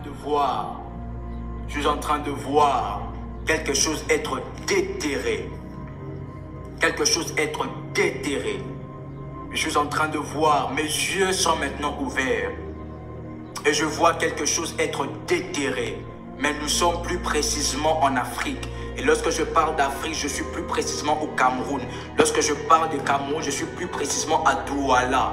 de voir, je suis en train de voir quelque chose être déterré. Quelque chose être déterré. Je suis en train de voir, mes yeux sont maintenant ouverts. Et je vois quelque chose être déterré. Mais nous sommes plus précisément en Afrique. Et lorsque je parle d'Afrique, je suis plus précisément au Cameroun. Lorsque je parle de Cameroun, je suis plus précisément à Douala.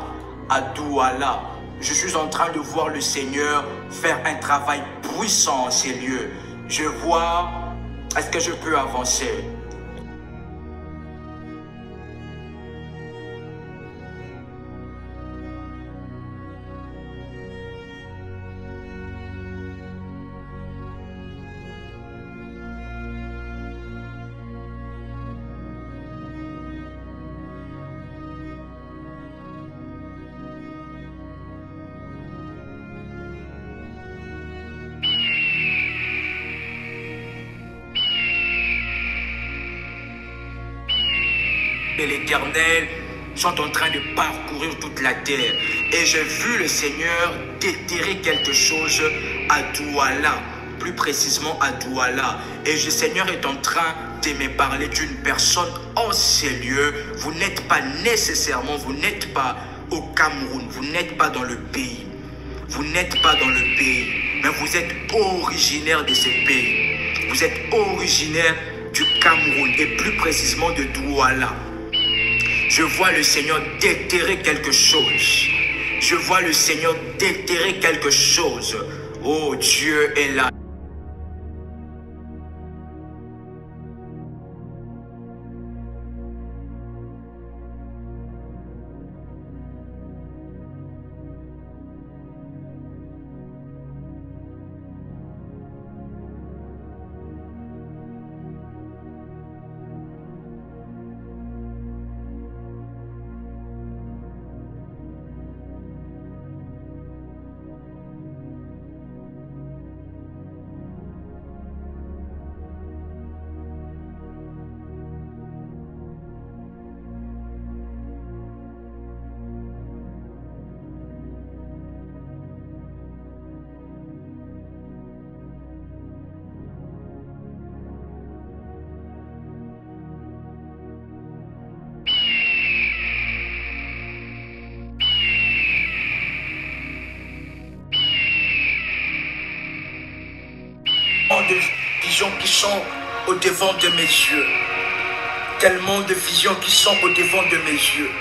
À Douala. Je suis en train de voir le Seigneur faire un travail puissant en ces lieux. Je vois, est-ce que je peux avancer? Et l'Éternel sont en train de parcourir toute la terre. Et j'ai vu le Seigneur déterrer quelque chose à Douala, plus précisément à Douala. Et le Seigneur est en train de me parler d'une personne en ces lieux. Vous n'êtes pas nécessairement, vous n'êtes pas au Cameroun, vous n'êtes pas dans le pays. Vous n'êtes pas dans le pays, mais vous êtes originaire de ce pays. Vous êtes originaire du Cameroun et plus précisément de Douala. Je vois le Seigneur déterrer quelque chose. Je vois le Seigneur déterrer quelque chose. Oh, Dieu est là. De visions qui sont au devant de mes yeux. Tellement de visions qui sont au devant de mes yeux.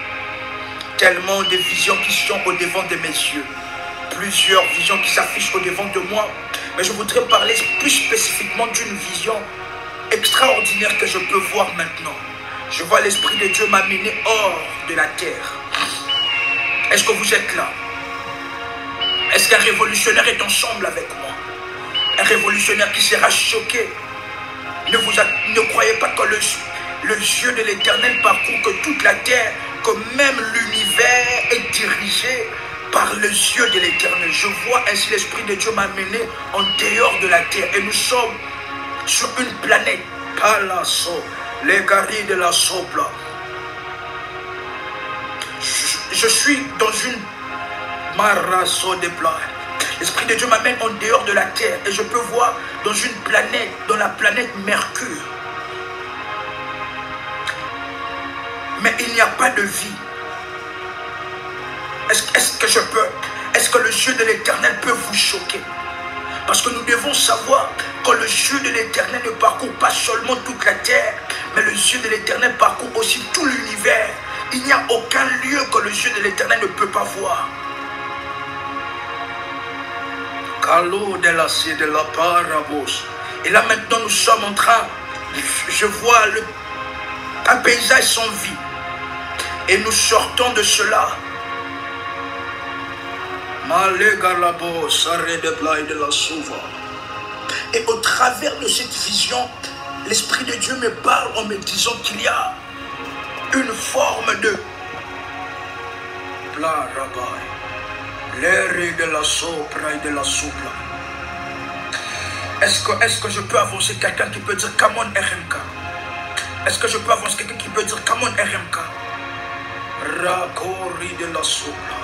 Tellement de visions qui sont au devant de mes yeux. Plusieurs visions qui s'affichent au devant de moi. Mais je voudrais parler plus spécifiquement d'une vision extraordinaire que je peux voir maintenant. Je vois l'Esprit de Dieu m'amener hors de la terre. Est-ce que vous êtes là? Est-ce qu'un révolutionnaire est ensemble avec moi? Un révolutionnaire qui sera choqué. Ne croyez pas que le yeux de l'Éternel parcourt que toute la terre, que même l'univers est dirigé par le yeux de l'Éternel. Je vois ainsi l'Esprit de Dieu m'amener en dehors de la terre. Et nous sommes sur une planète. Palaso, les garis de la Sopla. Je suis dans une marasso de plats. L'Esprit de Dieu m'amène en dehors de la terre et je peux voir dans une planète, dans la planète Mercure. Mais il n'y a pas de vie. Est-ce que le yeux de l'Éternel peut vous choquer? Parce que nous devons savoir que le yeux de l'Éternel ne parcourt pas seulement toute la terre, mais le yeux de l'Éternel parcourt aussi tout l'univers. Il n'y a aucun lieu que le yeux de l'Éternel ne peut pas voir. De la parabos. Et là maintenant nous sommes en train, je vois un paysage sans vie. Et nous sortons de cela. Et au travers de cette vision, l'Esprit de Dieu me parle en me disant qu'il y a une forme de l'air de la sopra et de la soupla. Est-ce que je peux avancer quelqu'un qui peut dire come on RMK? Est-ce que je peux avancer quelqu'un qui peut dire come on RMK? Rakori de la soupla.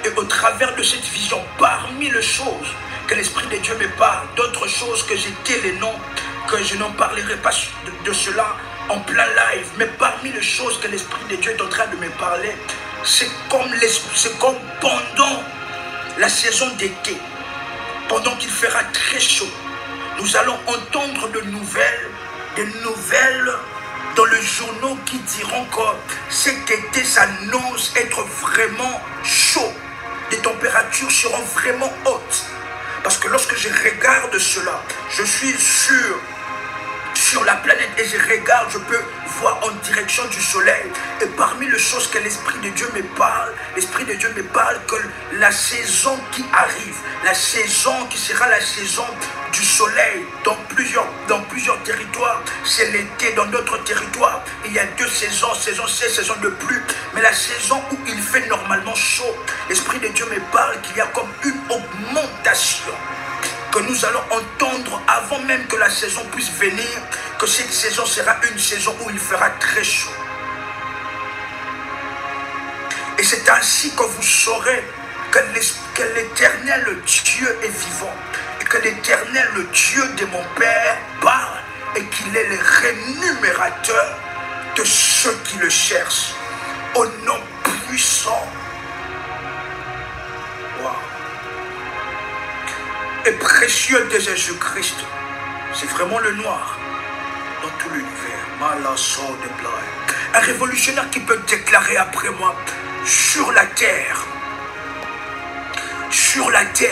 Et au travers de cette vision, parmi les choses que l'Esprit de Dieu me parle, d'autres choses que j'ai tais les noms, que je n'en parlerai pas de cela en plein live, mais parmi les choses que l'Esprit de Dieu est en train de me parler, c'est comme pendant la saison d'été, pendant qu'il fera très chaud, nous allons entendre des nouvelles dans les journaux qui diront que cet été s'annonce être vraiment chaud. Les températures seront vraiment hautes. Parce que lorsque je regarde cela, je suis sur la planète et je regarde, je peux voir en direction du soleil. Et parmi les choses que l'Esprit de Dieu me parle, l'Esprit de Dieu me parle que la saison qui arrive, la saison qui sera la saison du soleil dans plusieurs territoires, c'est l'été. Dans d'autres territoires, il y a deux saisons, saison sèche, saison de pluie. Mais la saison où il fait normalement chaud, l'Esprit de Dieu me parle qu'il y a comme une augmentation que nous allons entendre avant même que la saison puisse venir, que cette saison sera une saison où il fera très chaud. Et c'est ainsi que vous saurez que l'Éternel Dieu est vivant, et que l'Éternel, le Dieu de mon Père, parle, et qu'il est le rémunérateur de ceux qui le cherchent, au nom puissant. Wow. Et précieux de Jésus-Christ, c'est vraiment le noir dans tout l'univers. Un révolutionnaire qui peut déclarer après moi, sur la terre,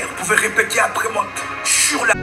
vous pouvez répéter après moi, sur la